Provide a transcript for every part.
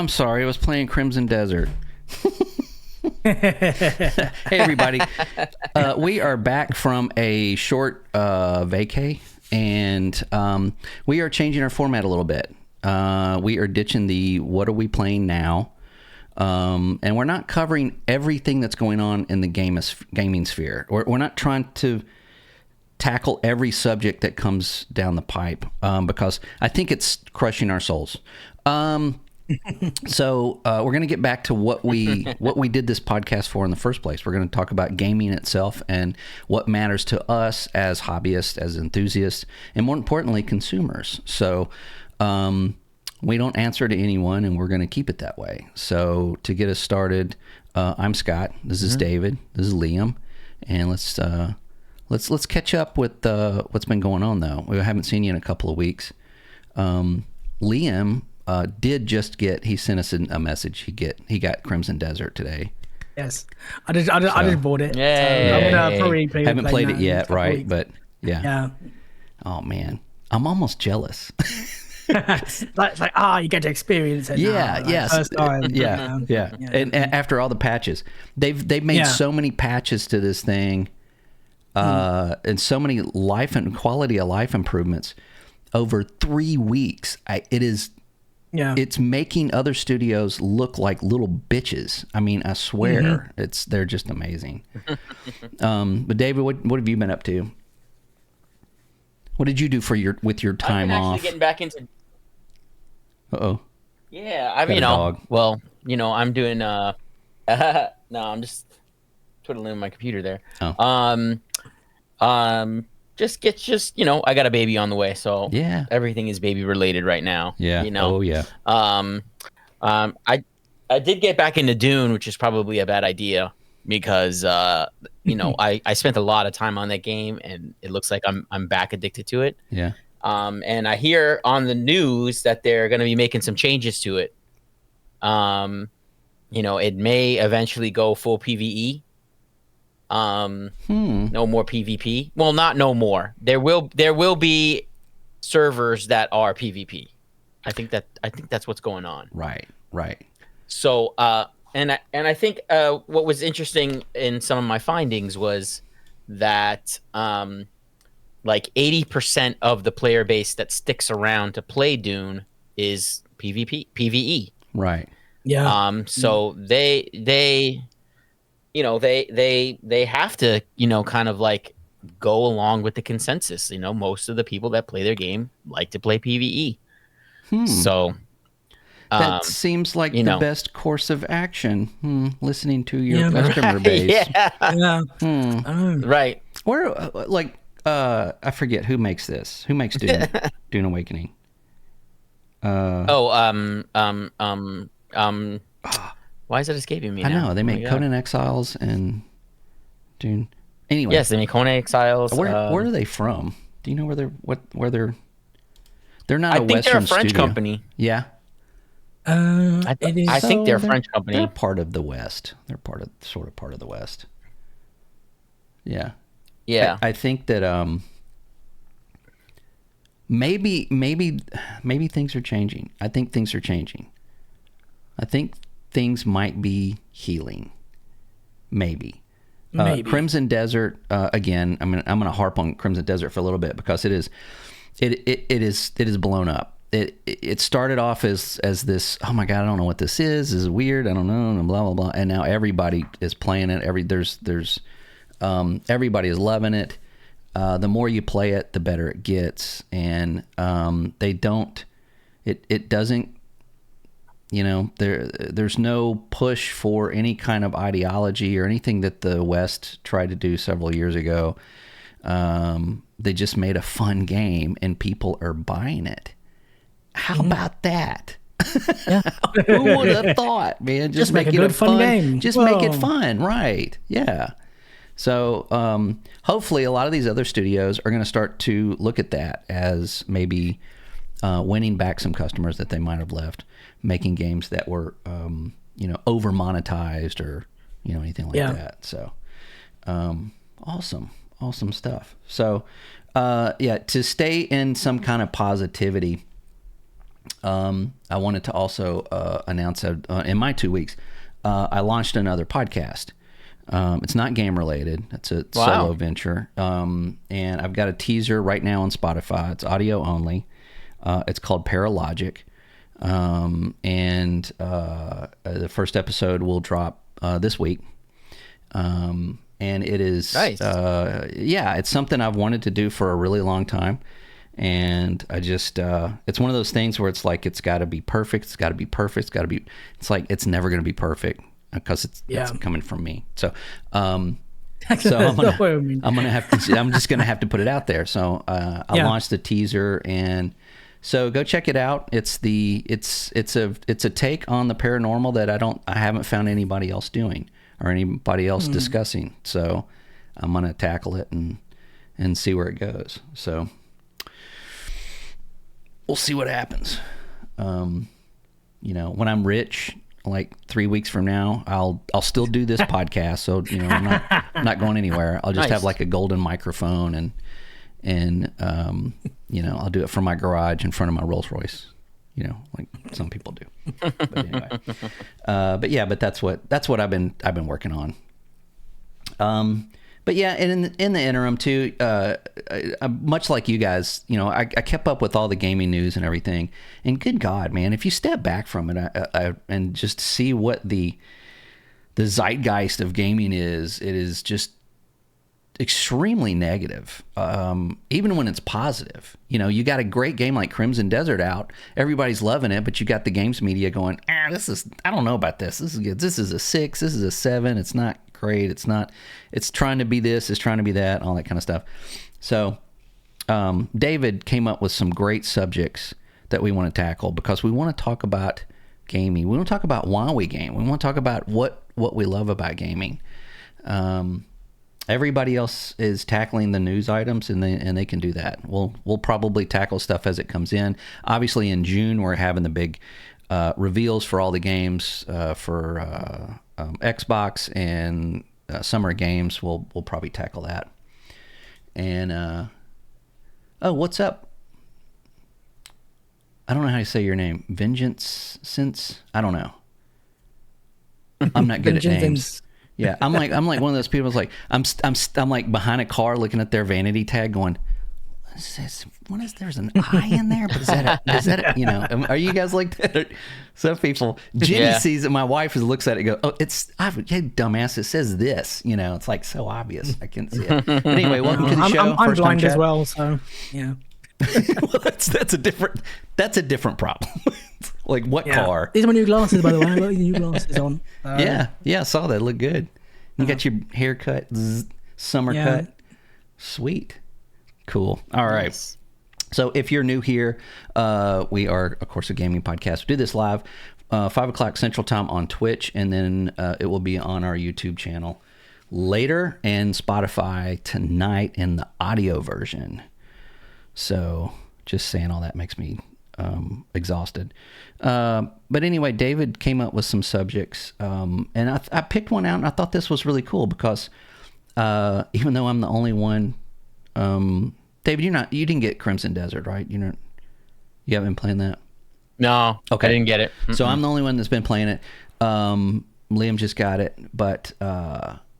I'm sorry. I was playing Crimson Desert. Hey, everybody. We are back from a short vacay, and we are changing our format a little bit. We are ditching the what are we playing now, and we're not covering everything that's going on in the gaming sphere. We're not trying to tackle every subject that comes down the pipe, because I think it's crushing our souls. So we're going to get back to what we did this podcast for in the first place. We're going to talk about gaming itself and what matters to us as hobbyists, as enthusiasts, and more importantly, consumers. So we don't answer to anyone, and we're going to keep it that way. So to get us started, I'm Scott. This is David. This is Liam, and let's catch up with what's been going on. Though we haven't seen you in a couple of weeks. Liam. Did just get, he sent us a message. He got Crimson Desert today. Yes, I just bought it. Yeah, so I'm gonna probably haven't played it yet, right? Weeks. But yeah. Oh man, I'm almost jealous. It's like you get to experience it. Yeah, now, yes, first time. yeah. And after all the patches, they've made so many patches to this thing, and so many life and quality of life improvements over 3 weeks. It's making other studios look like little bitches. I mean, I swear, they're just amazing. But David, what have you been up to? What did you do with your time off? Actually getting back into. Uh-oh. Yeah, I'm doing. No, I'm just twiddling my computer there. Oh. I got a baby on the way, so yeah, everything is baby related right now. Yeah. Oh yeah. I did get back into Dune, which is probably a bad idea because I spent a lot of time on that game, and it looks like I'm back addicted to it. Yeah. And I hear on the news that they're going to be making some changes to it. It may eventually go full PvE. No more PvP. Well, not no more. There will be servers that are PvP. I think that's what's going on. Right. So, and I think what was interesting in some of my findings was that like 80% of the player base that sticks around to play Dune is PvE. Right. Yeah. So they have to, kind of like go along with the consensus. Most of the people that play their game like to play PvE. So that seems like the best course of action. Listening to your customer base. Yeah. Right. Where, I forget who makes this. Who makes Dune Awakening? Why is it escaping me now? I know. They make Conan Exiles and Dune. Anyway. Yes, they make Conan Exiles. Where are they from? Do you know where they're not a Western studio. I think they're a French company. Yeah. I think they're a French company. They're part of the West. They're sort of part of the West. Yeah. Yeah. I think that maybe things are changing. I think things are changing. I think things might be healing. Maybe. Crimson Desert, again, I'm going to harp on Crimson Desert for a little bit because it is blown up. It started off as this, oh my God, I don't know what this is. This is weird. I don't know, and blah, blah, blah. And now everybody is playing it. Everybody is loving it. The more you play it, the better it gets. And it doesn't, there's no push for any kind of ideology or anything that the West tried to do several years ago. They just made a fun game and people are buying it. How about that? Who would have thought, man? Just make it a fun game. Just make it fun, right? Yeah. So hopefully a lot of these other studios are going to start to look at that as maybe winning back some customers that they might have left, making games that were over monetized or anything like that. So awesome stuff. So to stay in some kind of positivity, I wanted to also announce that in my 2 weeks, I launched another podcast. It's not game related. It's a solo venture. And I've got a teaser right now on Spotify. It's audio only. It's called Paralogic. And the first episode will drop this week. And it is, nice. It's something I've wanted to do for a really long time. And I just, it's one of those things where it's like, it's got to be perfect. It's got to be perfect. It's like, it's never going to be perfect because it's coming from me. So, I'm just going to have to put it out there. So, I launched the teaser, and so go check it out. It's a take on the paranormal that I haven't found anybody else doing or anybody else discussing. So I'm going to tackle it and see where it goes. So we'll see what happens. When I'm rich, like 3 weeks from now, I'll still do this podcast. So, I'm not going anywhere. I'll just have like a golden microphone and I'll do it from my garage in front of my Rolls Royce, like some people do. But anyway, but that's what I've been working on. But yeah, and in the interim too, much like you guys, I kept up with all the gaming news and everything. And good God, man, if you step back from it and just see what the zeitgeist of gaming is, it is just extremely negative. Even when it's positive, you got a great game like Crimson Desert out, everybody's loving it, but you got the games media going, I don't know about this. This is a 6, this is a 7. It's not great. It's trying to be this, it's trying to be that, all that kind of stuff. So David came up with some great subjects that we want to tackle, because we want to talk about gaming. We want to talk about why we game. We want to talk about what we love about gaming. Everybody else is tackling the news items, and they can do that. We'll probably tackle stuff as it comes in. Obviously, in June we're having the big reveals for all the games for Xbox and summer games. We'll probably tackle that. And what's up? I don't know how to say your name. Vengeance Since? I don't know. I'm not good at names. Yeah, I'm like one of those people who's like, I'm like behind a car looking at their vanity tag going, what is this? There's an I in there? But is that a, are you guys like that? Some people, Jenny sees it, my wife looks at it and goes, hey, dumbass, it says this, it's like so obvious. I can't see it. But anyway, welcome to the show. I'm blind as well, so yeah. Well, that's a different problem. Like what car? These are my new glasses, by the way. I got these new glasses on. Yeah, I saw that. Look good. You got your haircut, summer cut. Sweet. Cool. All right. Nice. So if you're new here, we are, of course, a gaming podcast. We do this live 5 o'clock Central Time on Twitch, and then it will be on our YouTube channel later and Spotify tonight in the audio version. So just saying all that makes me exhausted. But anyway, David came up with some subjects, and I picked one out, and I thought this was really cool because even though I'm the only one, David, you didn't get Crimson Desert, right? You haven't been playing that? No, okay. I didn't get it. So I'm the only one that's been playing it. Liam just got it, but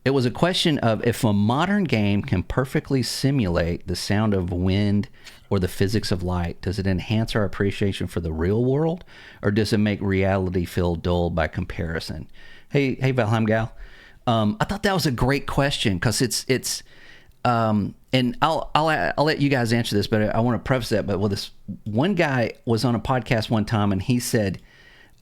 it was a question of if a modern game can perfectly simulate the sound of wind or the physics of light, does it enhance our appreciation for the real world, or does it make reality feel dull by comparison? Hey, Valheim Gal, I thought that was a great question because it's and I'll let you guys answer this, but I want to preface that. But this one guy was on a podcast one time, and he said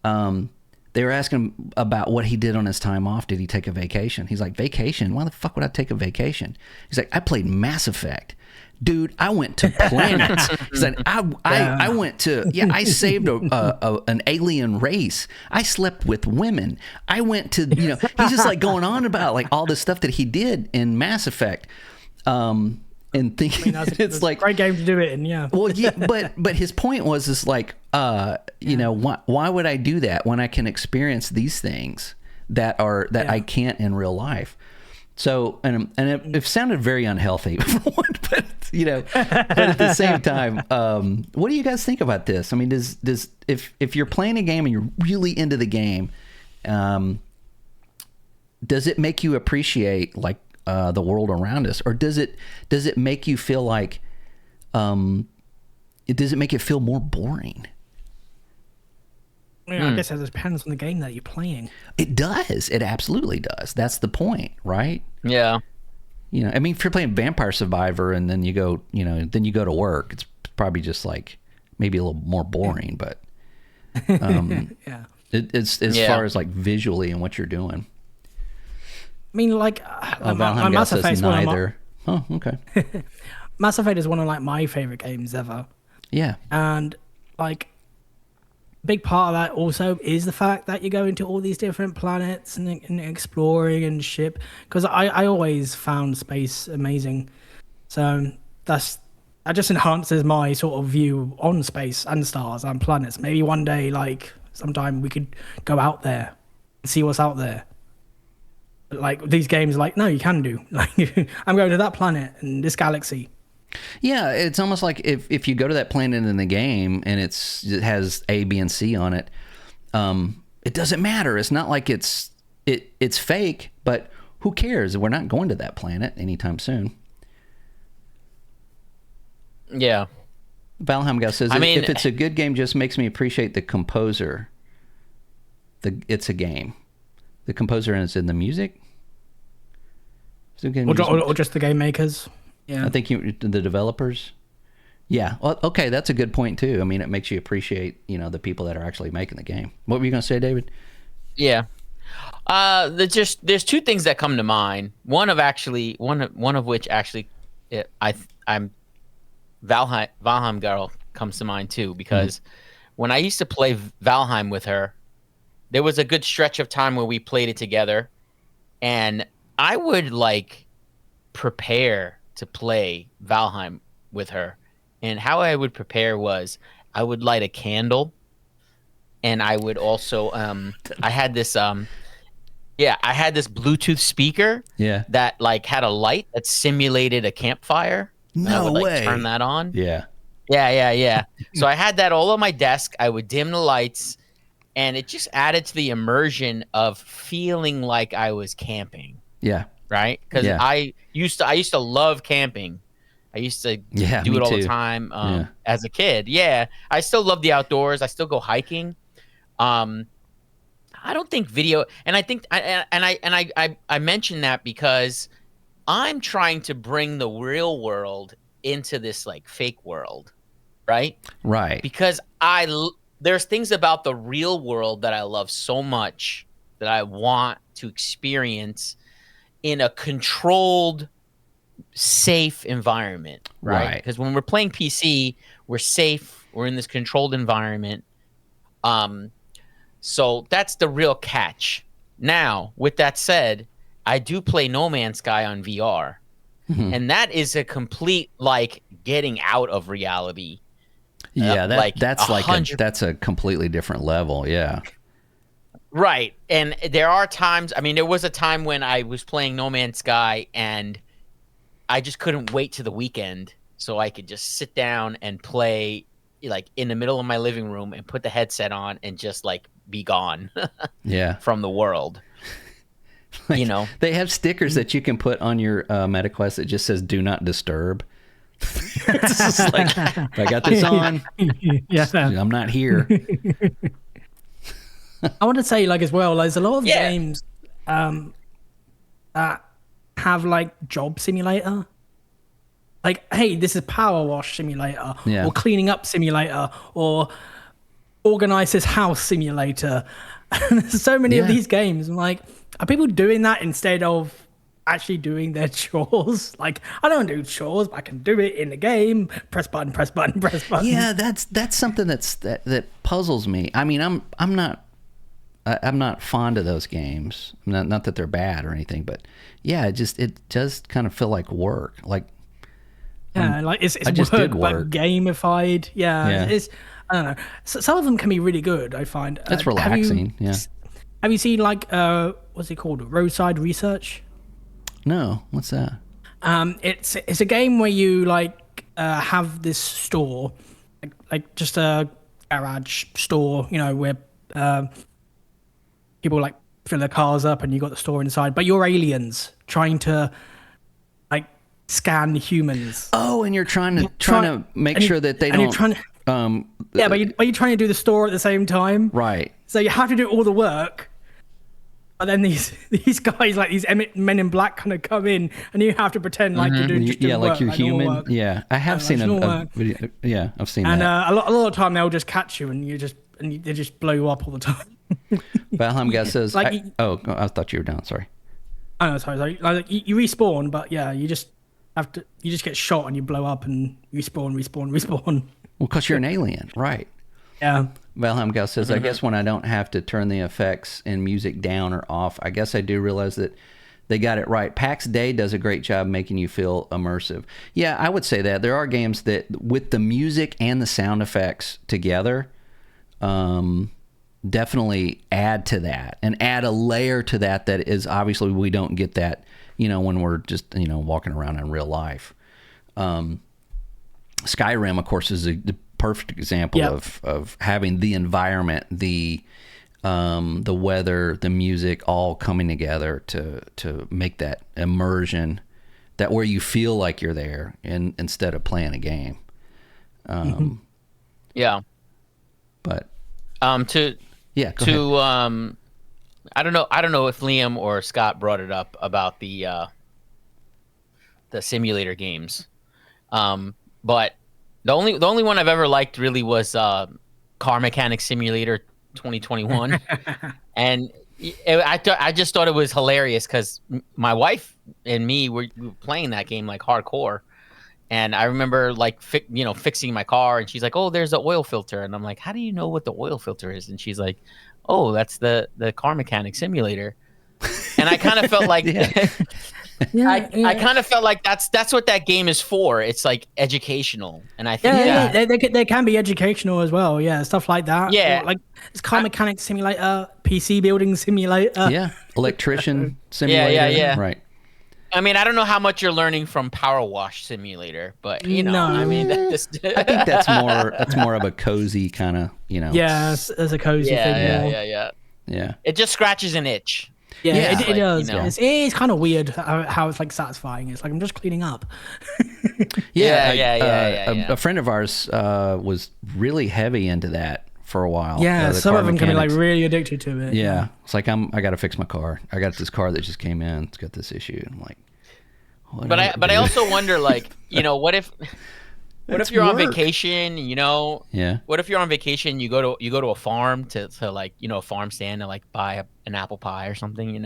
they were asking him about what he did on his time off. Did he take a vacation? He's like, vacation? Why the fuck would I take a vacation? He's like, I played Mass Effect. Dude, I went to planets. He's like, I went to, I saved an alien race. I slept with women. I went to, he's just like going on about like all the stuff that he did in Mass Effect. And thinking it's like a great game to do it in, yeah. Well, yeah, but his point was like, why would I do that when I can experience these things that I can't in real life? So, and it sounded very unhealthy for one, but But at the same time, what do you guys think about this? I mean, if you're playing a game and you're really into the game, does it make you appreciate like the world around us, or does it make you feel like does it make it feel more boring? I guess it depends on the game that you're playing. It does. It absolutely does. That's the point, right? Yeah. I mean, if you're playing Vampire Survivor and then you go, then you go to work, it's probably just like maybe a little more boring, but Yeah. it's as far as like visually and what you're doing. I mean, like Valheim Mass says Effect neither. Oh, okay. Mass Effect is one of like my favorite games ever. Yeah. And like big part of that also is the fact that you go into all these different planets and exploring and ship, because I always found space amazing, so that just enhances my sort of view on space and stars and planets. Maybe one day, like sometime, we could go out there and see what's out there. But like these games, like, no, you can do, like, I'm going to that planet and this galaxy. Yeah, it's almost like if you go to that planet in the game and it has A, B, and C on it, it doesn't matter. It's not like it's fake, but who cares? We're not going to that planet anytime soon. Yeah. Valheim guy says, I mean, if it's a good game, just makes me appreciate the composer. It's a game. The composer is in the music? Or just the game makers. Yeah. I think the developers. Yeah. Well, okay, that's a good point too. I mean, it makes you appreciate, the people that are actually making the game. What were you going to say, David? Yeah. There's two things that come to mind. One of which actually, I'm Valheim girl comes to mind too, because when I used to play Valheim with her, there was a good stretch of time where we played it together, and I would like prepare to play Valheim with her. And how I would prepare was I would light a candle, and I would also I had this Bluetooth speaker that like had a light that simulated a campfire. No way. Turn that on. Yeah. Yeah. So I had that all on my desk. I would dim the lights, and it just added to the immersion of feeling like I was camping. Yeah. Right? Because I used to love camping. I used to do it all the time as a kid. Yeah, I still love the outdoors. I still go hiking. I don't think video, and I think I mention that because I'm trying to bring the real world into this like fake world, right? Right. Because there's things about the real world that I love so much that I want to experience in a controlled, safe environment, right? Because when we're playing PC, we're safe. We're in this controlled environment. So that's the real catch. Now, with that said, I do play No Man's Sky on VR, and that is a complete like getting out of reality. Yeah, that's a completely different level. Yeah. Right. And there are times, I mean, there was a time when I was playing No Man's Sky and I just couldn't wait to the weekend so I could just sit down and play like in the middle of my living room and put the headset on and just like be gone from the world. Like, they have stickers that you can put on your MetaQuest that just says "Do not disturb." It's just like, if I got this on, I'm not here. I want to say, like, as well, there's a lot of games that have like job simulator. Like, hey, this is power wash simulator, or cleaning up simulator, or organize this house simulator. There's so many of these games. I'm like, are people doing that instead of actually doing their chores? Like, I don't do chores, but I can do it in the game. Press button, press button, press button. Yeah, that's something that puzzles me. I mean, I'm not fond of those games. Not that they're bad or anything, but it does kind of feel like work. Like, like it's work, but gamified. It's, I don't know. So, some of them can be really good, I find. It's relaxing. Have you seen like what's it called? Roadside Research? No, what's that? It's a game where you like have this store, like just a garage store, where people like fill their cars up, and you got the store inside. But you're aliens trying to like scan humans. Oh, and you're trying to make sure that they don't. You're trying to, but you're trying to do the store at the same time. Right. So you have to do all the work. But then these guys, like these men in black, kind of come in, and you have to pretend like you're doing just doing like work, you're like human. work. Yeah, I have seen a video. Yeah, I've seen and that. a lot of the time they'll just catch you, and they just blow you up all the time. Valheim guy says, like I thought you were down. Sorry. Oh no, sorry. Like you respawn, but yeah, you just get shot and you blow up and respawn. Well, because you're an alien, right? Yeah. Valheim Gal says, I guess when I don't have to turn the effects and music down or off, I guess I do realize that they got it right. PAX Day does a great job making you feel immersive. Yeah, I would say that. There are games that, with the music and the sound effects together, definitely add to that and add a layer to that is obviously we don't get that, when we're just, walking around in real life. Skyrim, of course, is the perfect example of having the environment, the weather, the music all coming together to make that immersion, that where you feel like you're there instead of playing a game. Yeah. But I don't know if Liam or Scott brought it up about the simulator games. But the only one I've ever liked really was Car Mechanic Simulator 2021, and I just thought it was hilarious because my wife and me we were playing that game like hardcore, and I remember like fixing my car, and she's like, "Oh, there's the oil filter," and I'm like, "How do you know what the oil filter is?" And she's like, "Oh, that's the Car Mechanic Simulator," and I kind of felt like. I kind of felt like that's what that game is for. It's like educational, and I think they can be educational as well. Yeah, stuff like that. Yeah, or like it's Car Mechanic Simulator, PC Building Simulator. Yeah, Electrician Simulator. Yeah. Right. I mean, I don't know how much you're learning from Power Wash Simulator, but I mean, I think that's more of a cozy kind of, Yeah, there's a cozy thing. Yeah. It just scratches an itch. Yeah, it does. It's kind of weird how it's like satisfying. It's like I'm just cleaning up. A friend of ours was really heavy into that for a while. Yeah, some of them can be like really addicted to it. Yeah. It's like I got to fix my car. I got this car that just came in. It's got this issue. I'm like, but I also wonder, like, what if you're on vacation, what if you're on vacation, you go to a farm to like, a farm stand to like buy an apple pie or something,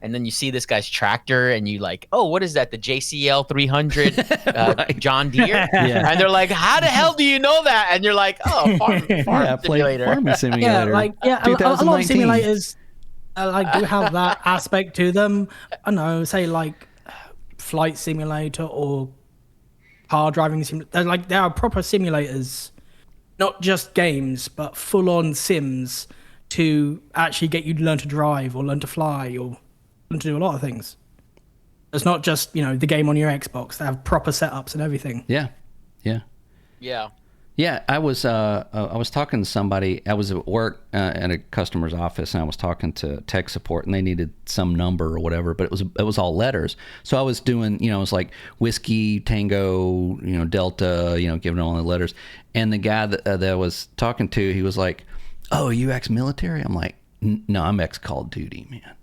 and then you see this guy's tractor and you like, oh, what is that? The JCL 300 right. John Deere? And they're like, how the hell do you know that? And you're like, oh, farm simulator. Farming simulator. A lot of simulators do have that aspect to them. I don't know, say like flight simulator or car driving simulator. There are proper simulators, not just games, but full-on sims to actually get you to learn to drive or learn to fly or learn to do a lot of things. It's not just the game on your Xbox. They have proper setups and everything. Yeah. I was talking to somebody. I was at work at a customer's office, and I was talking to tech support, and they needed some number or whatever, but it was all letters. So I was doing, it was like whiskey, tango, delta, giving all the letters. And the guy that I was talking to, he was like, "Oh, are you ex-military?" I'm like, "No, I'm ex-Call of Duty, man."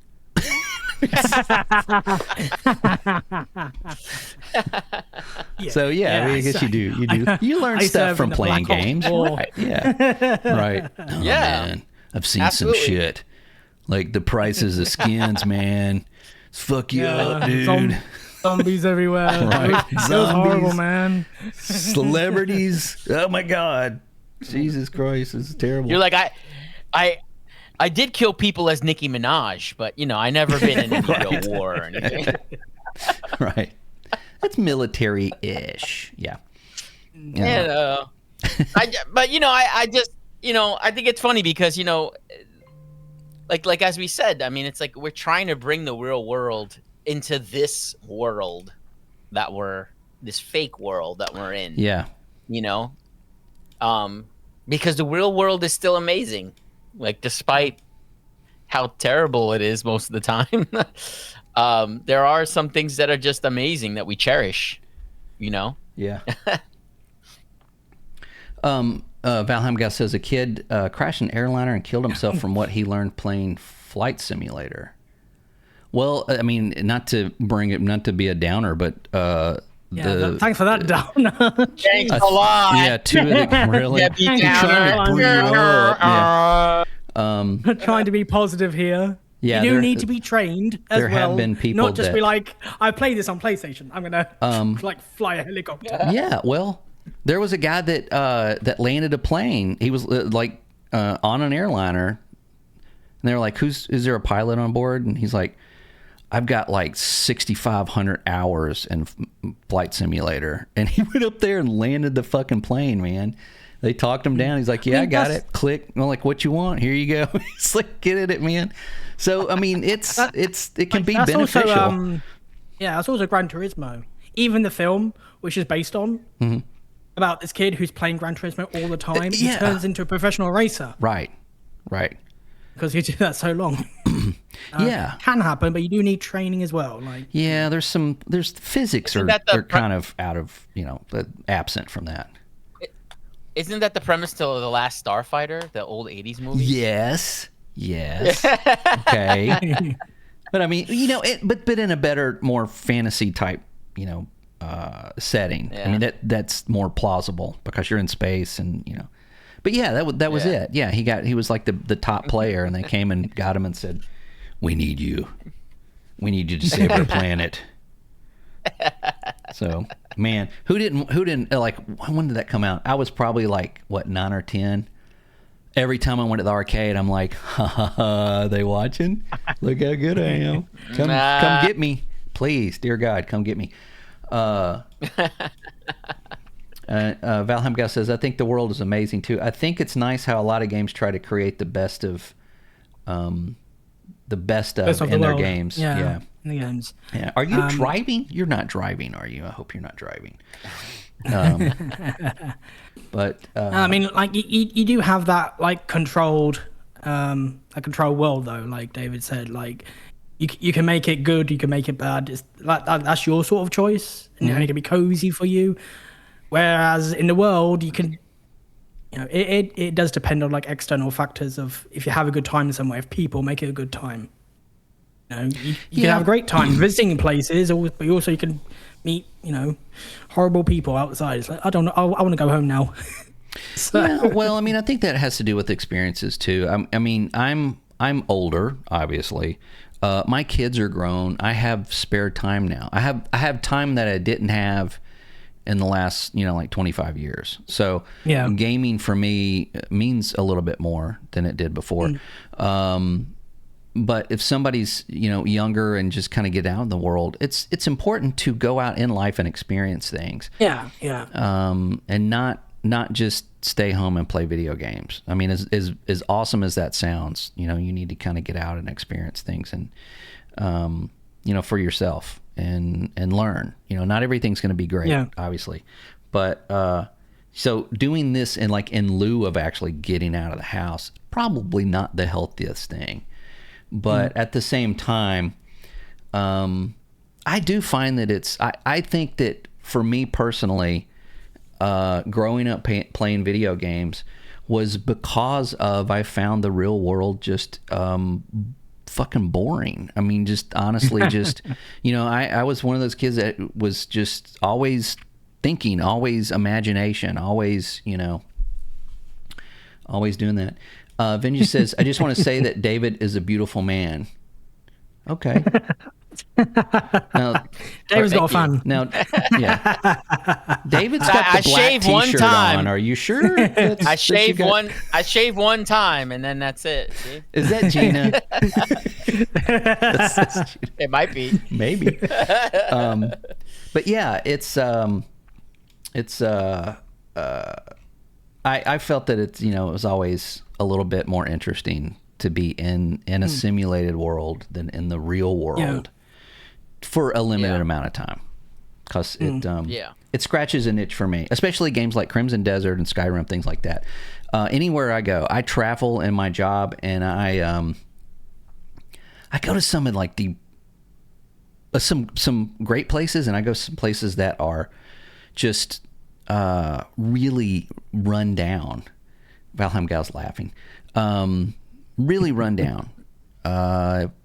So I guess you learn stuff from playing games, right? Yeah, right. Oh, man. I've seen some shit, like the prices of skins, man. Fuck you up, dude. Zombies everywhere. Right. It was horrible, man. Celebrities. Oh my god, Jesus Christ, this is terrible. You're like, I did kill people as Nicki Minaj, but I never been in any real war or anything. Right. That's military-ish. Yeah. I just I think it's funny because like as we said, I mean, it's like we're trying to bring the real world into this world, that we're this fake world that we're in. Yeah. You know, because the real world is still amazing, like despite how terrible it is most of the time. There are some things that are just amazing that we cherish. You know. Yeah. Valheim Gus says a kid crashed an airliner and killed himself from what he learned playing Flight Simulator. Well, I mean, not to be a downer, but thanks for that downer. Thanks a lot. Yeah, two of the really trying to be positive here. Yeah, you do need to be trained as there well. have been people not just that, be like, I play this on PlayStation. I'm gonna like fly a helicopter. Yeah, well, there was a guy that that landed a plane. He was like on an airliner, and they were like, is there a pilot on board? And he's like, I've got like 6,500 hours in Flight Simulator. And he went up there and landed the fucking plane, man. They talked him down. He's like, yeah, I got it. Click. I'm like, what you want? Here you go. He's like, get it, man. So, I mean, it can be beneficial. Also, that's also Gran Turismo. Even the film, which is based on about this kid who's playing Gran Turismo all the time, he turns into a professional racer. Right. Because he did that so long. Can happen, but you do need training as well. Like, yeah, there's physics are kind of out of, absent from that. Isn't that the premise to The Last Starfighter, the old 80s movie? Yes. Okay. But I mean, but in a better, more fantasy type, setting. Yeah. I mean, that's more plausible because you're in space and, But yeah, that was it. Yeah, he was like the top player, and they came and got him and said, "We need you. We need you to save our planet." So, man, who didn't like? When did that come out? I was probably like 9 or 10. Every time I went to the arcade, I'm like, "Ha ha ha! They watching? Look how good I am! Come get me, please, dear God, come get me." Valheim Gus says, I think the world is amazing too. I think it's nice how a lot of games try to create the best of in their games. Yeah, in the games. Yeah. Are you driving? You're not driving, are you? I hope you're not driving. But I mean, like you do have that like controlled world though. Like David said, like you can make it good, you can make it bad. It's like that's your sort of choice, and it can be cozy for you. Whereas in the world, you can, it does depend on like external factors of if you have a good time somewhere, if people make it a good time. You can have a great time visiting places, but also you can meet, horrible people outside. It's like, I don't know, I want to go home now. So. Yeah, well, I mean, I think that has to do with experiences too. I mean, I'm older, obviously. My kids are grown. I have spare time now. I have time that I didn't have in the last, like 25 years. So gaming for me means a little bit more than it did before. But if somebody's, younger and just kind of get out in the world, it's important to go out in life and experience things. Yeah. And not just stay home and play video games. I mean, as awesome as that sounds, you need to kind of get out and experience things and, for yourself. And learn. Not everything's going to be great, obviously, but so doing this in lieu of actually getting out of the house, probably not the healthiest thing. But at the same time, I do find that I think that for me personally, growing up playing video games was because of I found the real world just fucking boring. I mean, just honestly, I was one of those kids that was just always thinking, always imagination, always, always doing that. Vinny says, I just want to say that David is a beautiful man. Okay. Now, David's got fun. Now, yeah. David's got the black t-shirt on. Are you sure? I shave one time, and then that's it. See? Is that Gina? It might be. Maybe. But yeah, I felt that it's it was always a little bit more interesting to be in a simulated world than in the real world for a limited amount of time. because Yeah. it scratches an itch for me, especially games like Crimson Desert and Skyrim, things like that. Anywhere I go, I travel in my job, and I go to some of like the some great places, and I go some places that are just really run down. Valheim laughing. Really run down.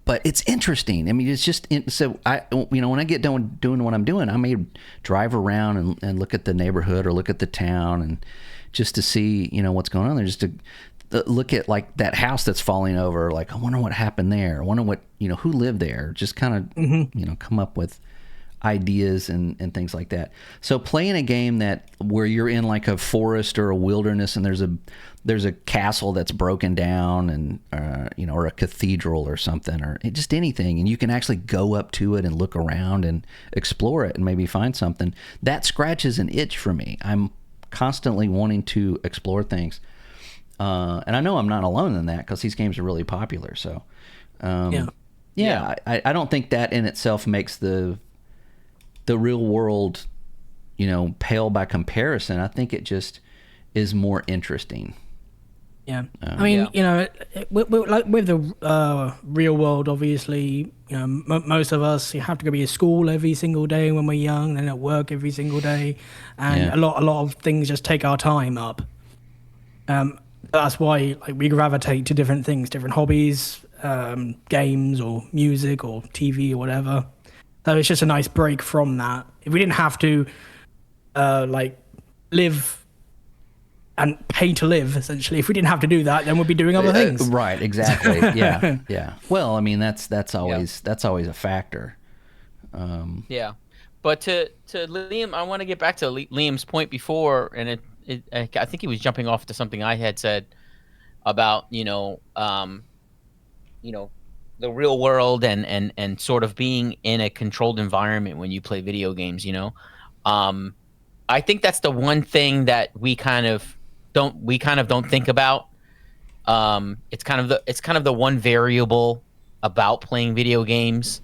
But it's interesting. I mean, it's just so when I get done doing what I'm doing, I may drive around and look at the neighborhood or look at the town, and just to see what's going on there, just to look at like that house that's falling over. Like, I wonder what happened there. I wonder what who lived there. Just kind of come up with ideas and things like that. So playing a game where you're in like a forest or a wilderness, and there's a castle that's broken down, and or a cathedral or something, or just anything, and you can actually go up to it and look around and explore it and maybe find something, that scratches an itch for me. I'm constantly wanting to explore things, and I know I'm not alone in that, because these games are really popular. So I don't think that in itself makes the real world pale by comparison. I think it just is more interesting. Yeah, I mean, with the real world, obviously, most of us, you have to go to school every single day when we're young, and at work every single day, and a lot of things just take our time up. That's why we gravitate to different things, different hobbies, games or music or TV or whatever. So it's just a nice break from that. If we didn't have to live and pay to live, essentially, if we didn't have to do that, then we'd be doing other things. Right, exactly. Yeah. Well, I mean, that's always a factor. Yeah. But to Liam, I want to get back to Liam's point before, and I think he was jumping off to something I had said about the real world and sort of being in a controlled environment when you play video games. I think that's the one thing that we kind of don't think about. It's kind of the one variable about playing video games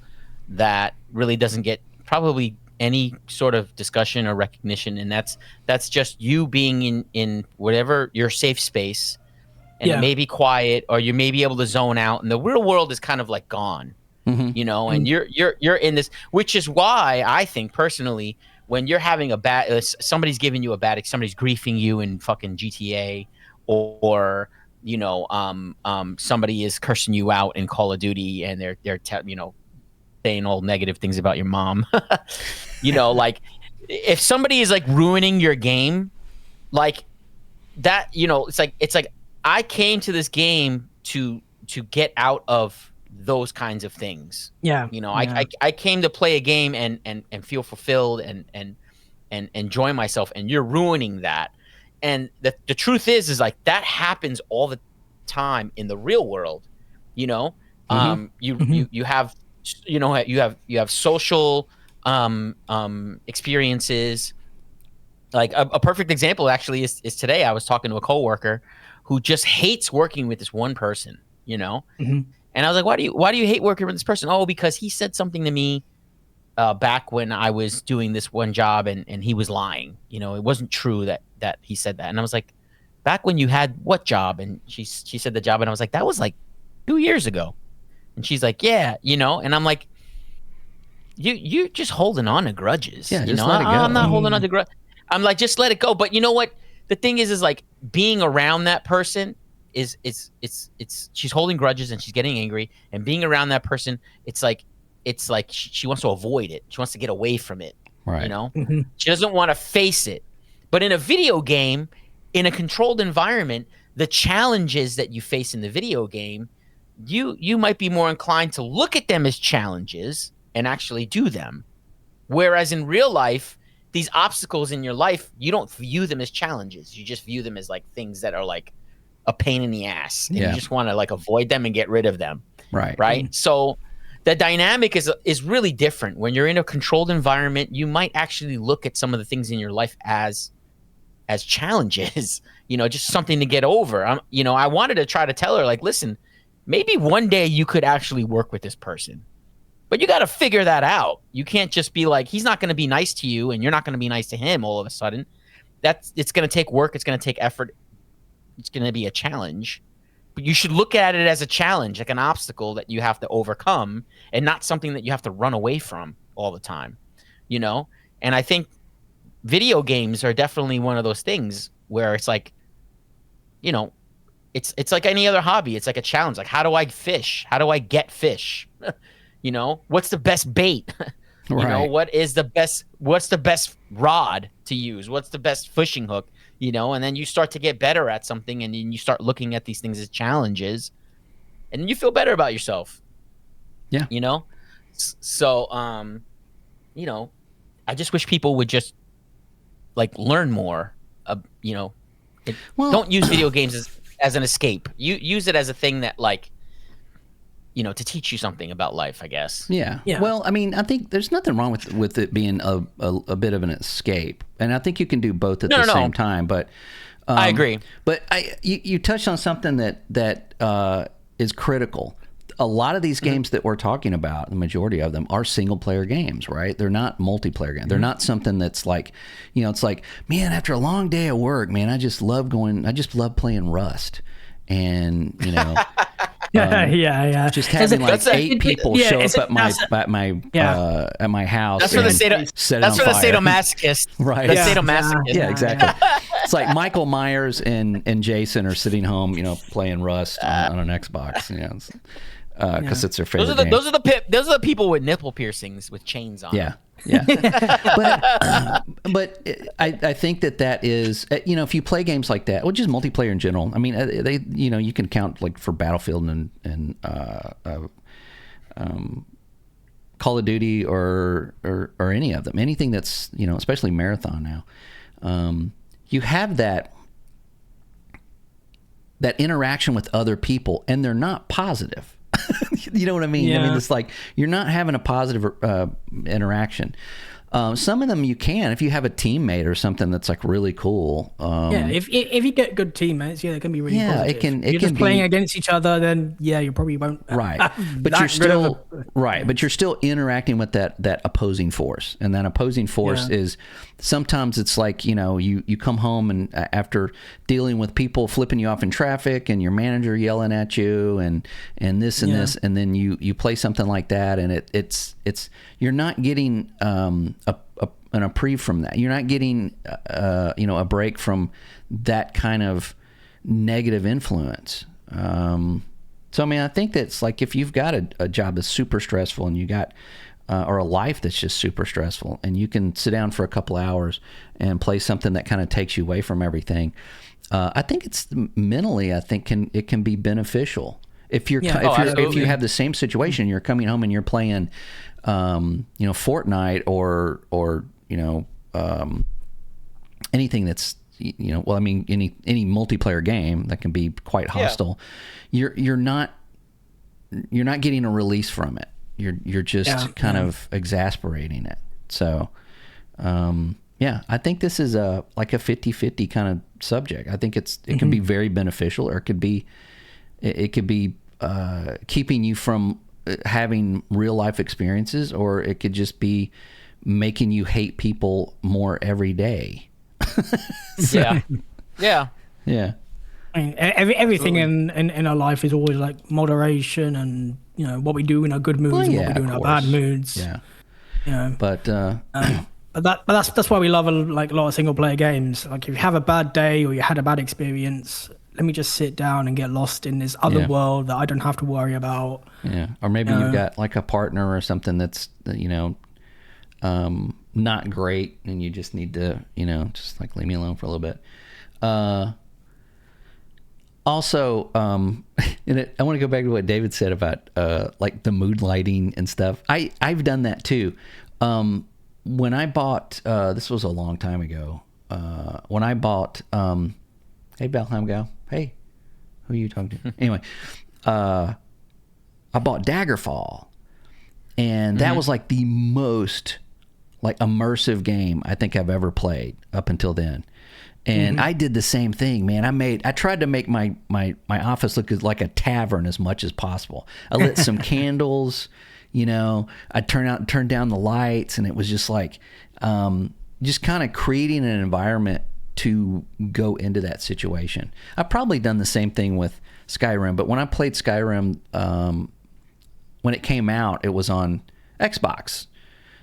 that really doesn't get probably any sort of discussion or recognition, and that's just you being in whatever your safe space, and it may be quiet, or you may be able to zone out, and the real world is kind of like gone. And you're in this, which is why I think personally, when you're having somebody's giving you somebody's griefing you in fucking GTA, or somebody is cursing you out in Call of Duty, and they're saying all negative things about your mom. Like, if somebody is like ruining your game, like that, it's like I came to this game to get out of those kinds of things. I came to play a game and feel fulfilled and enjoy myself, and you're ruining that. And the truth is like that happens all the time in the real world. You have social experiences. Like a perfect example actually is today I was talking to a coworker who just hates working with this one person, and I was like, why do you hate working with this person? Oh, because he said something to me back when I was doing this one job, and he was lying. It wasn't true that he said that. And I was like, back when you had what job? And she said the job, and I was like, that was like 2 years ago. And she's like, yeah, and I'm like, you just holding on to grudges. Yeah, just let it go. I'm not holding on to grudges. I'm like, just let it go. But you know what? The thing is like being around that person is she's holding grudges and she's getting angry, and being around that person, it's like she wants to avoid it. She wants to get away from it. Right. She doesn't want to face it. But in a video game, in a controlled environment, the challenges that you face in the video game, you might be more inclined to look at them as challenges and actually do them. Whereas in real life, these obstacles in your life, you don't view them as challenges. You just view them as like things that are like a pain in the ass. And you just want to like avoid them and get rid of them. Right. So the dynamic is really different. When you're in a controlled environment, you might actually look at some of the things in your life as challenges, just something to get over. I wanted to try to tell her, like, listen, maybe one day you could actually work with this person. But you got to figure that out. You can't just be like, he's not going to be nice to you and you're not going to be nice to him all of a sudden. It's going to take work. It's going to take effort. It's going to be a challenge. But you should look at it as a challenge, like an obstacle that you have to overcome, and not something that you have to run away from all the time, you know? And I think video games are definitely one of those things where it's like, you know, it's like any other hobby. It's like a challenge. Like, how do I fish? How do I get fish? You know, what's the best bait? You know, what's the best rod to use? What's the best fishing hook? You know, and then you start to get better at something, and then you start looking at these things as challenges, and then you feel better about yourself. Yeah. You know? So, you know, I just wish people would just like learn more. You know, don't use video games as an escape. You use it as a thing that, like, you know, to teach you something about life, I guess. Yeah. Well, I mean, I think there's nothing wrong with it being a bit of an escape, and I think you can do both at the same time. But I agree. But you touched on something that is critical. A lot of these games that we're talking about, the majority of them are single player games, right? They're not multiplayer games. They're not something that's like, you know, it's like, man, after a long day of work, man, I just love playing Rust. And, you know, just having like 8 people show up at my house. That's for the sadomasochist. Right. The sadomasochist. Yeah, exactly. It's like Michael Myers and Jason are sitting home, you know, playing Rust on an Xbox, you know, because it's their favorite game. Those are the people with nipple piercings with chains on. Yeah. Yeah. but I think that is, you know, if you play games like that, or just multiplayer in general, I mean, they, you know, you can count like for Battlefield and Call of Duty or any of them, anything that's, you know, especially Marathon now, you have that interaction with other people, and they're not positive. You know what I mean? Yeah. I mean, it's like you're not having a positive interaction. Some of them you can if you have a teammate or something that's like really cool. If you get good teammates, they can be really positive. If you're just playing against each other, then you probably won't. Right, but you're still interacting with that opposing force, and that opposing force is sometimes it's like, you know, you come home and after dealing with people flipping you off in traffic and your manager yelling at you and this and this, and then you play something like that, and it's you're not getting an reprieve from that. You're not getting you know, a break from that kind of negative influence. So I mean, I think that's like, if you've got a job that's super stressful and you got or a life that's just super stressful, and you can sit down for a couple hours and play something that kind of takes you away from everything, I think it's mentally, I think it can be beneficial. If you have the same situation, you're coming home and you're playing, you know, Fortnite or you know, anything that's, you know, well, I mean, any multiplayer game that can be quite hostile, you're not getting a release from it. You're just kind of exasperating it. So, I think this is like a 50-50 kind of subject. I think it can be very beneficial, or it could be keeping you from having real life experiences, or it could just be making you hate people more every day. Yeah. I mean, everything in our life is always like moderation, and, you know, what we do in our good moods and what we do in our bad moods. Yeah. You know, but that's why we love a lot of single player games. Like, if you have a bad day or you had a bad experience, let me just sit down and get lost in this other world that I don't have to worry about. Yeah. Or maybe you've got like a partner or something that's, you know, not great, and you just need to, you know, just like leave me alone for a little bit. Also, and I want to go back to what David said about like the mood lighting and stuff. I've done that too. When I bought, this was a long time ago. When I bought, hey Belheim Gal, hey, who are you talking to? Anyway, I bought Daggerfall, and that was like the most like immersive game I think I've ever played up until then. And I did the same thing, man. I tried to make my office look like a tavern as much as possible. I lit some candles, I'd turn down the lights, and it was just like just kind of creating an environment to go into that situation. I've probably done the same thing with Skyrim, but when I played Skyrim, when it came out, it was on Xbox.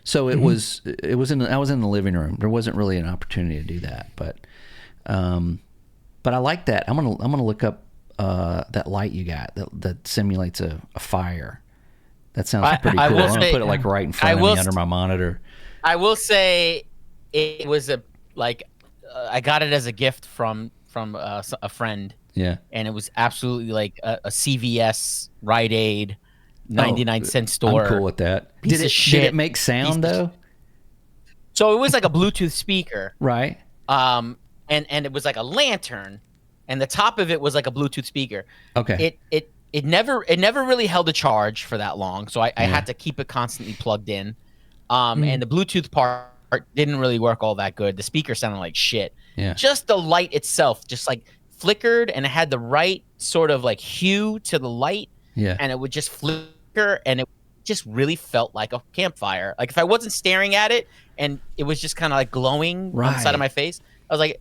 So I was in the living room. There wasn't really an opportunity to do that, but I like that. I'm gonna look up that light you got that simulates a fire. That sounds pretty cool. I'm gonna put it like right in front of me under my monitor. I will say it was I got it as a gift from a friend. Yeah, and it was absolutely like a CVS, Rite Aid, 99-cent store. I'm cool with that. Did it make sound though? So it was like a Bluetooth speaker, right? And it was like a lantern, and the top of it was like a Bluetooth speaker. Okay. It never really held a charge for that long, so I had to keep it constantly plugged in. And the Bluetooth part didn't really work all that good. The speaker sounded like shit. Yeah. Just the light itself, just like flickered, and it had the right sort of like hue to the light. Yeah. And it would just flicker, and it just really felt like a campfire. Like if I wasn't staring at it and it was just kind of like glowing on the side of my face, I was like,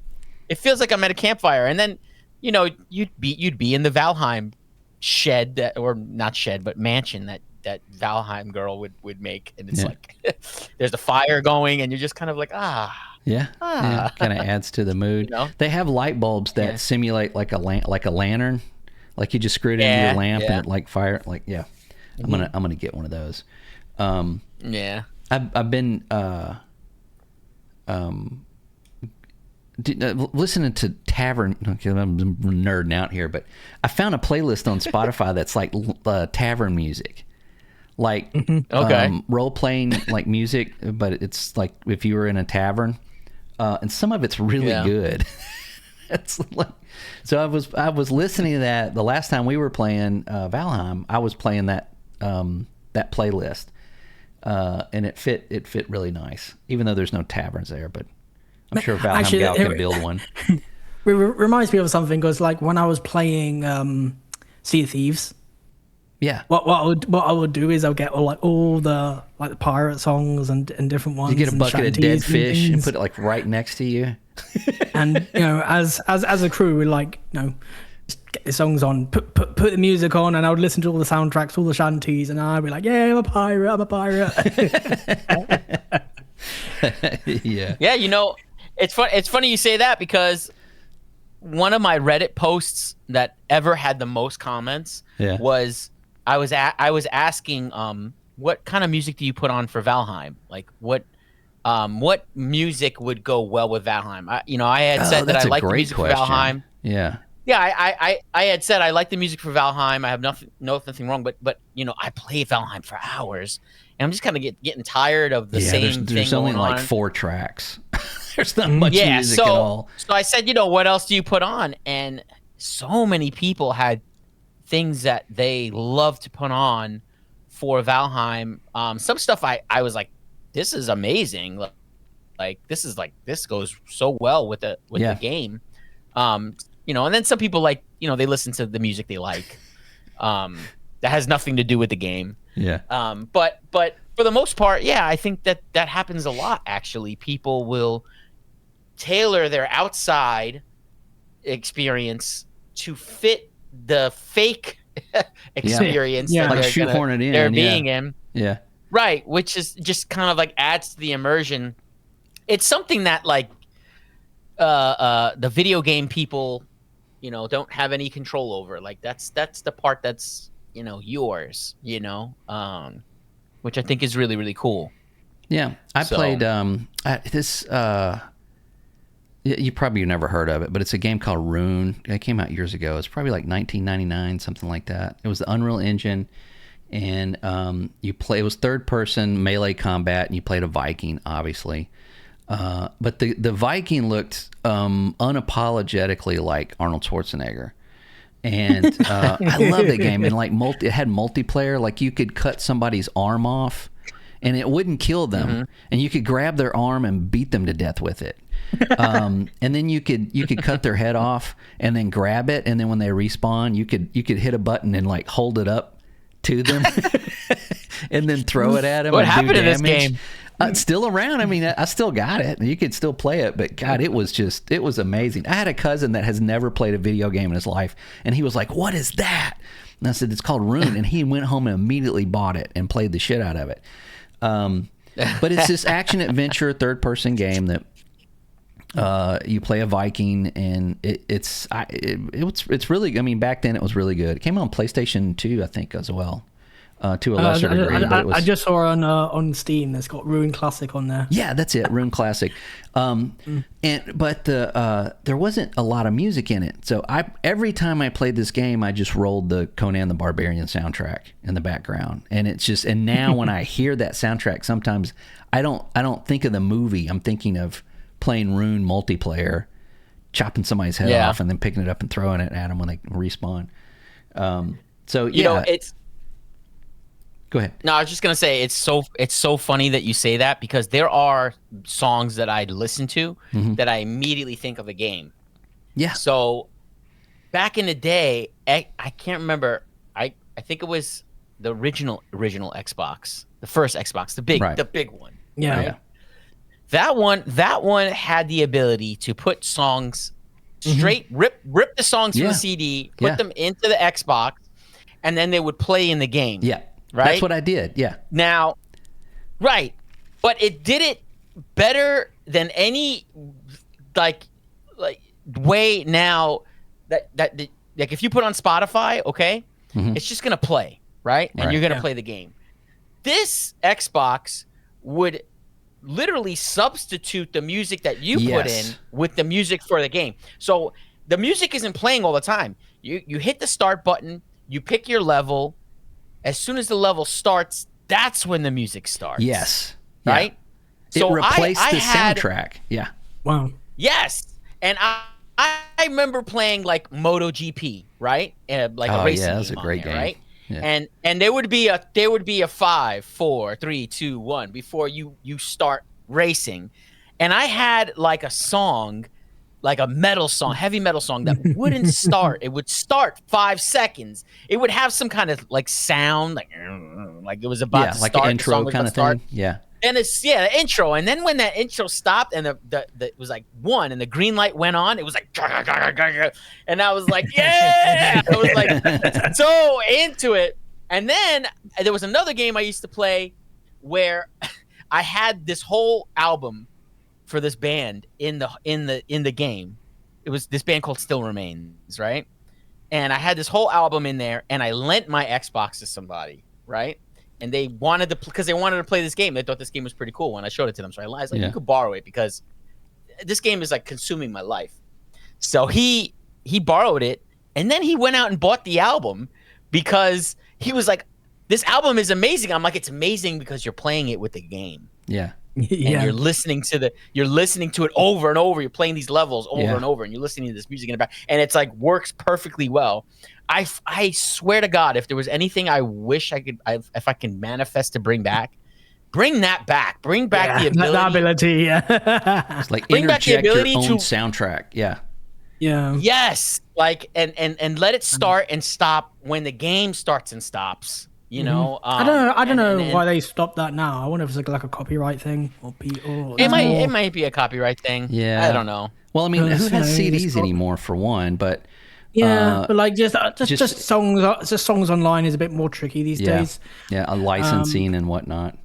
it feels like I'm at a campfire. And then, you'd be in the Valheim shed or not shed, but mansion that Valheim girl would make. And it's like, there's a fire going, and you're just kind of like, Yeah, kind of adds to the mood. They have light bulbs that simulate like a lantern, like you just screw it into your lamp and it like fire. Like I'm gonna get one of those. I've been listening to tavern. Okay, I'm nerding out here, but I found a playlist on Spotify that's like tavern music. Like role playing like music, but it's like if you were in a tavern, and some of it's really good. It's like, so I was listening to that the last time we were playing Valheim. I was playing that playlist, and it fit really nice, even though there's no taverns there. But I'm sure Valheim Gal can build one. It reminds me of something, because like when I was playing Sea of Thieves. Yeah. What I would do is I'll get all the pirate songs and different ones. You get a bucket of dead fish and put it like right next to you. And as a crew, we just get the songs on, put the music on, and I would listen to all the soundtracks, all the shanties, and I'd be like, yeah, I'm a pirate. Yeah. Yeah, it's funny you say that, because one of my Reddit posts that ever had the most comments was I was asking what kind of music do you put on for Valheim? Like what music would go well with Valheim? I had said that I like the music for Valheim. Yeah. Yeah, I had said I like the music for Valheim. I have nothing wrong, but I play Valheim for hours, and I'm just kind of getting tired of the same thing. There's only like 4 tracks. There's not much music at all. So I said, what else do you put on? And so many people had things that they love to put on for Valheim. Some stuff I was like, this is amazing. Like this goes so well with the game. And then some people they listen to the music they like. That has nothing to do with the game. Yeah. But for the most part, I think that happens a lot, actually. People will tailor their outside experience to fit the fake experience that like shoehorn it in. They're being in. Yeah. Right, which is just kind of like adds to the immersion. It's something that the video game people, don't have any control over. Like that's the part that's yours, which I think is really, really cool. Yeah, I played this. You probably never heard of it, but it's a game called Rune. It came out years ago. It's probably like 1999, something like that. It was the Unreal Engine, and it was third person melee combat, and you played a Viking, obviously. But the Viking looked unapologetically like Arnold Schwarzenegger. And I love that game. And it had multiplayer. Like you could cut somebody's arm off, and it wouldn't kill them. And you could grab their arm and beat them to death with it. And then you could cut their head off and then grab it, and then when they respawn, you could hit a button and hold it up to them. and then throw it at him. What and happened do in this damage. game? It's still around. I mean, I still got it. You could still play it, but God, it was amazing. I had a cousin that has never played a video game in his life, and he was like, "What is that?" And I said, "It's called Rune," and he went home and immediately bought it and played the shit out of it. But it's this action adventure third person game that you play a Viking, and it's really. I mean, back then it was really good. It came out on PlayStation 2, I think, as well. To a lesser degree, but it was. I just saw on Steam. There's got Rune Classic on there. Yeah, that's it, Rune Classic. But there wasn't a lot of music in it, so every time I played this game, I just rolled the Conan the Barbarian soundtrack in the background, and it's just. And now when I hear that soundtrack, sometimes I don't think of the movie. I'm thinking of playing Rune multiplayer, chopping somebody's head off, and then picking it up and throwing it at them when they respawn. So yeah, You know, it's. Go ahead. No, I was just gonna say it's so funny that you say that, because there are songs that I listen to that I immediately think of the game. Yeah. So back in the day, I can't remember. I think it was the original Xbox, the first Xbox, the big one. Yeah. Right? That one had the ability to put songs straight, rip the songs from the CD, put them into the Xbox, and then they would play in the game. Yeah. Right? That's what I did. Yeah. Now, right. But it did it better than any like way now that like if you put on Spotify, okay, it's just gonna play, right? And you're gonna play the game. This Xbox would literally substitute the music that you put in with the music for the game. So the music isn't playing all the time. You hit the start button, you pick your level. As soon as the level starts, that's when the music starts. Yes. Right? Yeah. So it replaced the soundtrack. Yeah. Wow. Yes. And I remember playing like MotoGP, right? Like a racing game. That's a great game. Right? Yeah. And there would be a 5, 4, 3, 2, 1 before you start racing. And I had like a song, like a metal song, heavy metal song that wouldn't start. It would start 5 seconds. It would have some kind of like sound, like it was about to like start. an intro kind of thing. Yeah. And it's the intro. And then when that intro stopped and the it was like 1 and the green light went on, it was like, and I was like, yeah, I was like so into it. And then there was another game I used to play where I had this whole album for this band in the game. It was this band called Still Remains, right? And I had this whole album in there, and I lent my Xbox to somebody, right? And they wanted to because they wanted to play this game. They thought this game was pretty cool when I showed it to them. So I was like, you could borrow it because this game is like consuming my life. So he borrowed it, and then he went out and bought the album because he was like, this album is amazing. I'm like, it's amazing because you're playing it with the game. Yeah. And you're listening to it over and over. You're playing these levels over and over, and you're listening to this music in the back, and it's like works perfectly well. I swear to God, if there was anything I wish if I can manifest to bring that back. Bring back the ability. That ability, It's like bring back the ability your own to soundtrack. Yeah. Yeah. Yes, like and let it start and stop when the game starts and stops. You know, I don't know why they stopped that now. I wonder if it's like a copyright thing or it might be a copyright thing. Yeah, I don't know. Well, I mean, who has CDs anymore for one? But but like just songs online is a bit more tricky these days. Yeah, licensing and whatnot.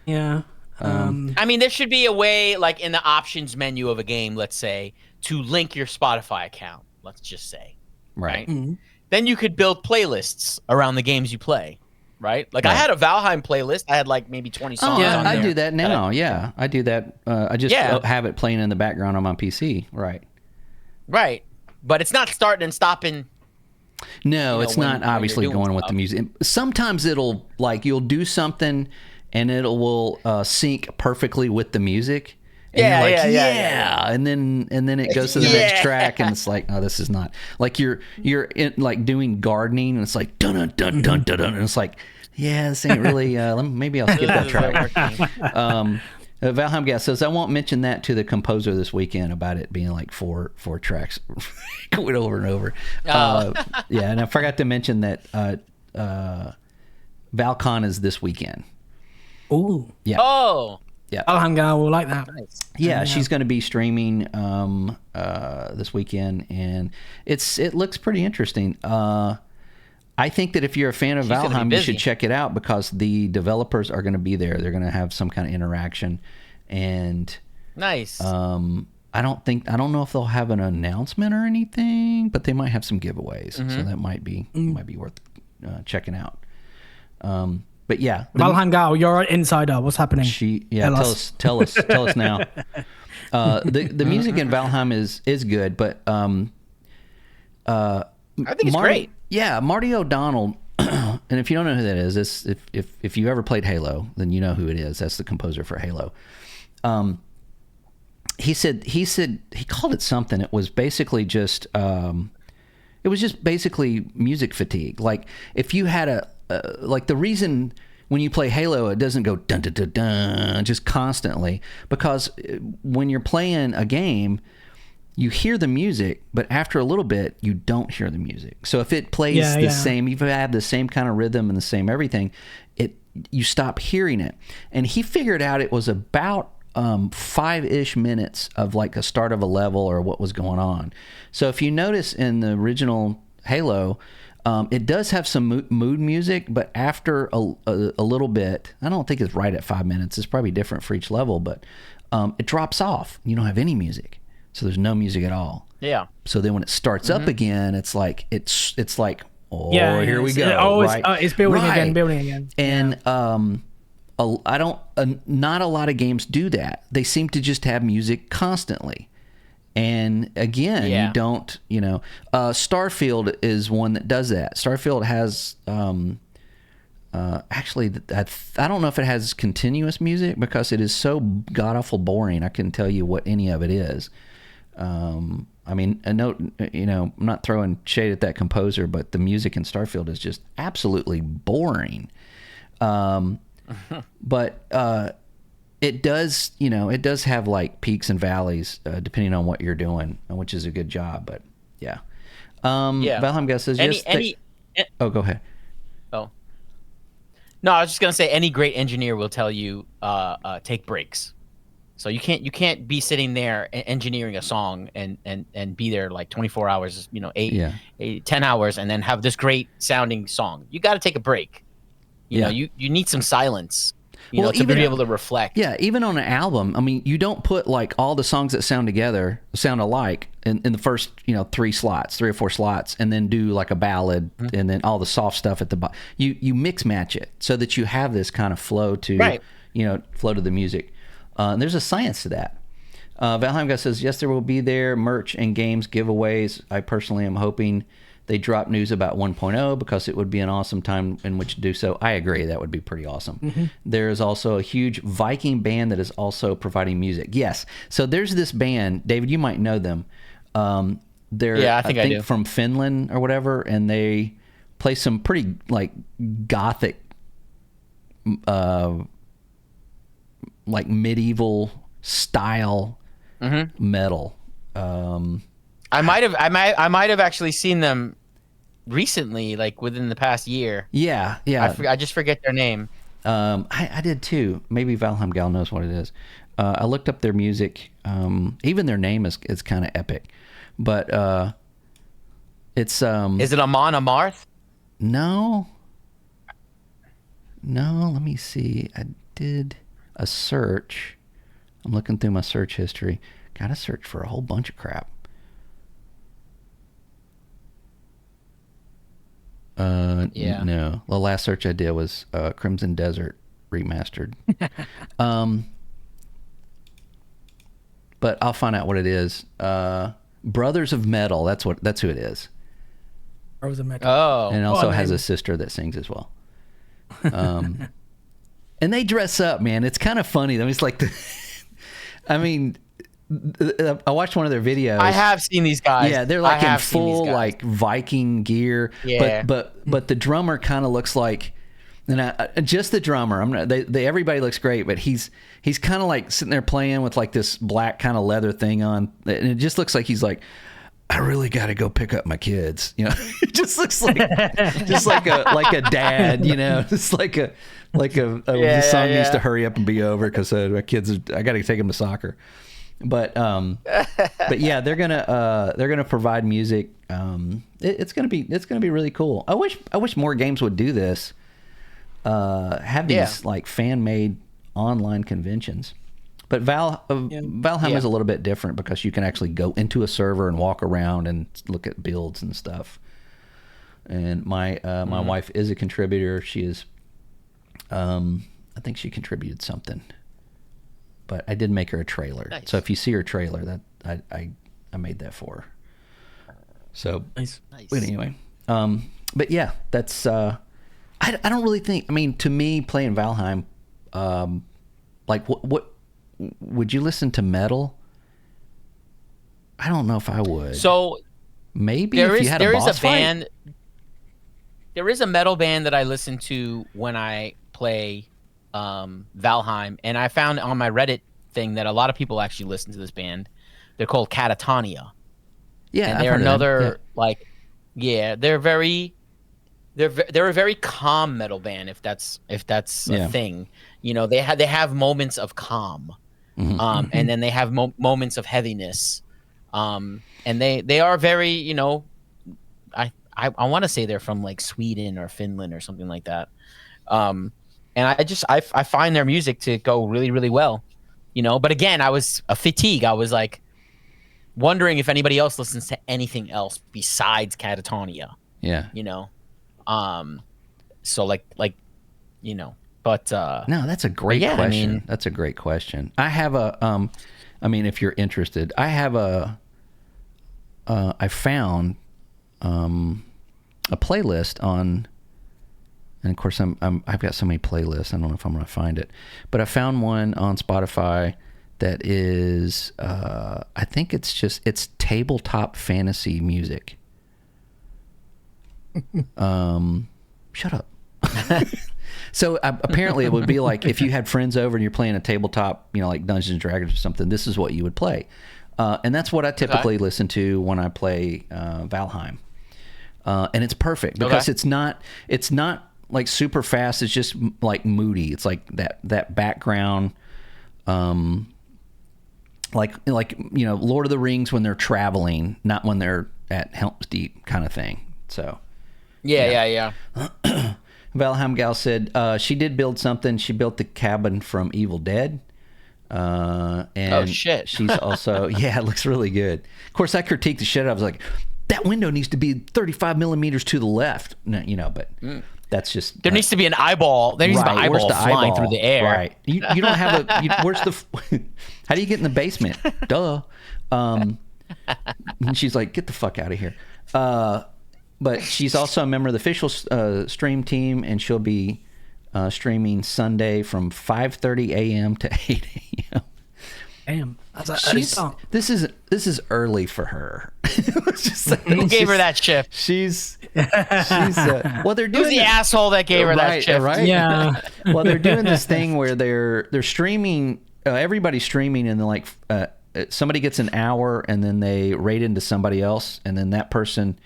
Yeah. I mean, there should be a way, like in the options menu of a game, let's say, to link your Spotify account. Let's just say, right? Mm-hmm. Then you could build playlists around the games you play. Right? Like I had a Valheim playlist. I had like maybe 20 songs. Oh, yeah, on I there. do that now. I do that. I just have it playing in the background on my PC. Right. Right. But it's not starting and stopping. No, it's not obviously going with the music. Sometimes it'll like you'll do something and it will sync perfectly with the music. And you're like, and then it goes to the next track, and it's like, oh, this is not like you're in, like doing gardening, and it's like dun dun dun dun dun, and it's like, yeah, this ain't really. Maybe I'll skip that track. Valheim Gas says I won't mention that to the composer this weekend about it being like four tracks going over and over. And I forgot to mention that ValCon is this weekend. Ooh. Yeah. Oh, Yeah. Valheim will like that. nice. Yeah, she's going to be streaming this weekend, and it looks pretty interesting. I think that if you're a fan of She's gonna be Valheim, you busy. should check it out because the developers are going to be there. They're going to have some kind of interaction, and Nice. I don't know if they'll have an announcement or anything, but they might have some giveaways, so that might be worth checking out. But yeah, Valheim Gal, you're an insider. What's happening? tell us now. The music in Valheim is good, but I think it's great. Yeah, Marty O'Donnell, and if you don't know who that is, if you ever played Halo, then you know who it is. That's the composer for Halo. He said he called it something. It was basically just basically music fatigue. Like if you had like the reason when you play Halo, it doesn't go dun dun dun dun just constantly, because when you're playing a game, you hear the music, but after a little bit, you don't hear the music. So if it plays same, if you have the same kind of rhythm and the same everything, you stop hearing it. And he figured out it was about 5-ish minutes of like a start of a level or what was going on. So if you notice in the original Halo, it does have some mood music, but after a little bit, I don't think it's right at 5 minutes. It's probably different for each level, but it drops off. You don't have any music. So there's no music at all. Yeah. So then when it starts up again, it's like here we go. It's building again. And not a lot of games do that. They seem to just have music constantly. And again, you don't, Starfield is one that does that. Starfield has, actually, I don't know if it has continuous music because it is so god-awful boring. I couldn't tell you what any of it is. I mean, I'm not throwing shade at that composer, but the music in Starfield is just absolutely boring. But it does have like peaks and valleys depending on what you're doing, which is a good job. But yeah. Valheim Gus says oh, go ahead. Oh. No, I was just gonna say any great engineer will tell you take breaks. So you can't be sitting there engineering a song and be there like 24 hours, 10 hours, and then have this great sounding song. You got to take a break. You need some silence. To be able to reflect. Yeah, even on an album, I mean, you don't put like all the songs that sound alike in the first 3 or 4 slots, and then do like a ballad, and then all the soft stuff at the bottom. You mix match it so that you have this kind of flow to flow to the music. And there's a science to that. Valheim Guy says, yes, there will be merch and games giveaways. I personally am hoping they drop news about 1.0 because it would be an awesome time in which to do so. I agree. That would be pretty awesome. There is also a huge Viking band that is also providing music. Yes. So there's this band, David, you might know them. They're, I think from Finland or whatever, and they play some pretty like gothic, like medieval style metal. I might have actually seen them recently, like within the past year. Yeah. I just forget their name. I did too. Maybe Valheim Gal knows what it is. I looked up their music. Even their name is kind of epic, but it's Is it Amon Amarth? No. Let me see. I did a search. I'm looking through my search history. Got to search for a whole bunch of crap. No. The last search I did was Crimson Desert remastered. But I'll find out what it is. Brothers of Metal. That's who it is. Brothers of Metal. Oh. And also has a sister that sings as well. And they dress up, man. It's kind of funny. I mean, it's like I watched one of their videos. I have seen these guys. Yeah, they're like in full like Viking gear. Yeah. But the drummer kind of looks like, and just the drummer. Everybody looks great, but he's kind of like sitting there playing with like this black kind of leather thing on, and it just looks like he's like, I really got to go pick up my kids. You know, it just looks like a dad. You know, it's like a the song needs to hurry up and be over because my kids. I got to take them to soccer. But yeah, they're gonna provide music. It's gonna be really cool. I wish more games would do this. Have these like fan made online conventions. But Valheim is a little bit different because you can actually go into a server and walk around and look at builds and stuff. And my wife is a contributor. She is, I think she contributed something. But I did make her a trailer. Nice. So if you see her trailer, that I made that for her. So nice. But anyway, but yeah, that's I don't really think. I mean, to me, playing Valheim, like what would you listen to metal? I don't know if I would. So maybe if you had a boss fight. There is a metal band that I listen to when I play Valheim, and I found on my Reddit thing that a lot of people actually listen to this band. They're called Catatonia. Yeah, and they're another they're a very calm metal band if that's a thing. You know, they have moments of calm. Mm-hmm. And then they have moments of heaviness. And they are very, you know, I want to say they're from like Sweden or Finland or something like that. And I find their music to go really, really well, you know. But again, I was a fatigue. I was like wondering if anybody else listens to anything else besides Catatonia. Yeah. You know, so like you know, but no, that's a great question. I mean, that's a great question. I have a I mean, if you're interested, I have I found a playlist on. And of course, I've got so many playlists. I don't know if I'm going to find it, but I found one on Spotify that is, I think it's tabletop fantasy music. Shut up. So apparently, it would be like if you had friends over and you're playing a tabletop, you know, like Dungeons and Dragons or something. This is what you would play, and that's what I typically listen to when I play Valheim. And it's perfect because it's not like super fast. It's just like moody. It's like that background, like you know, Lord of the Rings when they're traveling, not when they're at Helm's Deep kind of thing. So yeah. Valheim Gal said she did build something. She built the cabin from Evil Dead. And oh shit, she's also it looks really good. Of course, I critiqued the shit. I was like, that window needs to be 35 millimeters to the left. No, you know, but that's just... There needs to be an eyeball. There needs to be an eyeball flying through the air. Right. You don't have a... where's the... How do you get in the basement? Duh. And she's like, get the fuck out of here. But she's also a member of the official stream team, and she'll be streaming Sunday from 5:30 a.m. to 8 a.m. Damn, this is early for her. Who gave her that shift? She's well, they're doing Who's the asshole that gave her that shift? Right? Yeah. Well, they're doing this thing where they're streaming. Everybody's streaming, and then like somebody gets an hour, and then they raid into somebody else, and then that person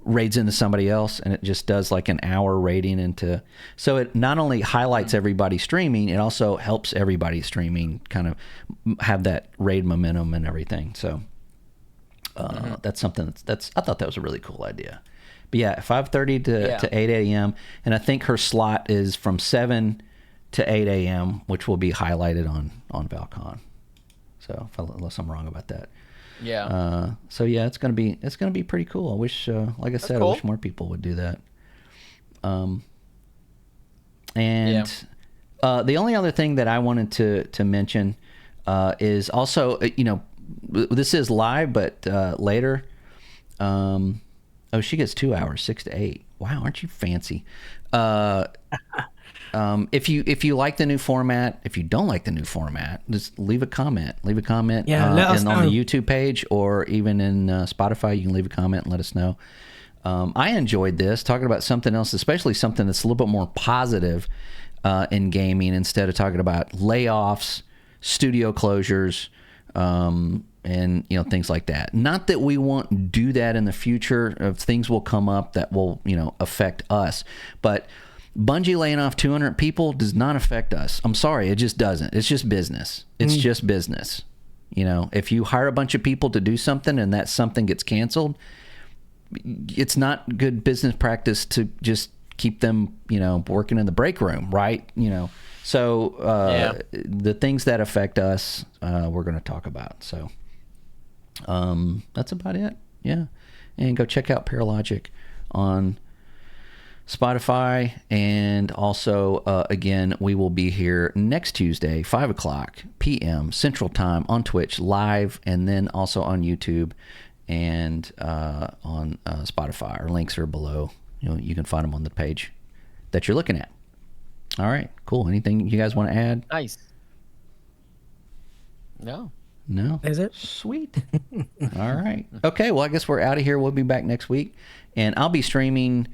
raids into somebody else, and it just does like an hour raiding into. So it not only highlights everybody streaming, it also helps everybody streaming kind of have that raid momentum and everything. So that's something that's I thought that was a really cool idea. But yeah, 5:30 to 8 a.m. and I think her slot is from 7 to 8 a.m., which will be highlighted on Valcon. So unless I'm wrong about that. Yeah. So yeah, it's gonna be pretty cool. I wish, like I said, I wish more people would do that. The only other thing that I wanted to mention is also, you know, this is live, but later. She gets 2 hours, 6 to 8. Wow, aren't you fancy? If you like the new format, if you don't like the new format, just leave a comment. Leave a comment let us know. On the YouTube page, or even in Spotify. You can leave a comment and let us know. I enjoyed this, talking about something else, especially something that's a little bit more positive in gaming, instead of talking about layoffs, studio closures, and and things like that. Not that we won't do that in the future. If things will come up that will affect us, but Bungie laying off 200 people does not affect us. I'm sorry, it just doesn't. It's just business. It's just business. If you hire a bunch of people to do something and that something gets canceled, it's not good business practice to just keep them, working in the break room, right? So the things that affect us, we're going to talk about. So that's about it. Yeah. And go check out Paralogic on Spotify. And also, again, we will be here next Tuesday, 5 o'clock p.m. Central Time on Twitch live, and then also on YouTube and on Spotify. Our links are below. You can find them on the page that you're looking at. All right, cool. Anything you guys want to add? Nice. No. Is it? Sweet. All right. Okay, well, I guess we're out of here. We'll be back next week. And I'll be streaming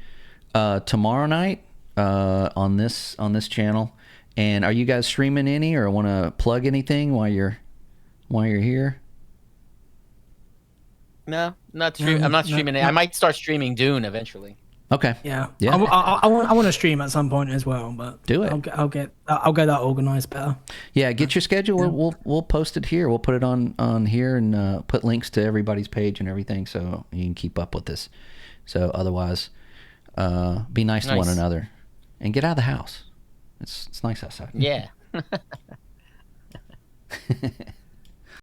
tomorrow night on this channel. And are you guys streaming any, or want to plug anything while you're here? No, not streaming. I'm not streaming it. I might start streaming Dune eventually. Okay. Yeah. Yeah. I want to stream at some point as well, but Do it. I'll get that organized better. Yeah, get your schedule. Yeah. We'll post it here. We'll put it on here and put links to everybody's page and everything, so you can keep up with this. So otherwise, be nice to one another and get out of the house. It's nice outside. Yeah.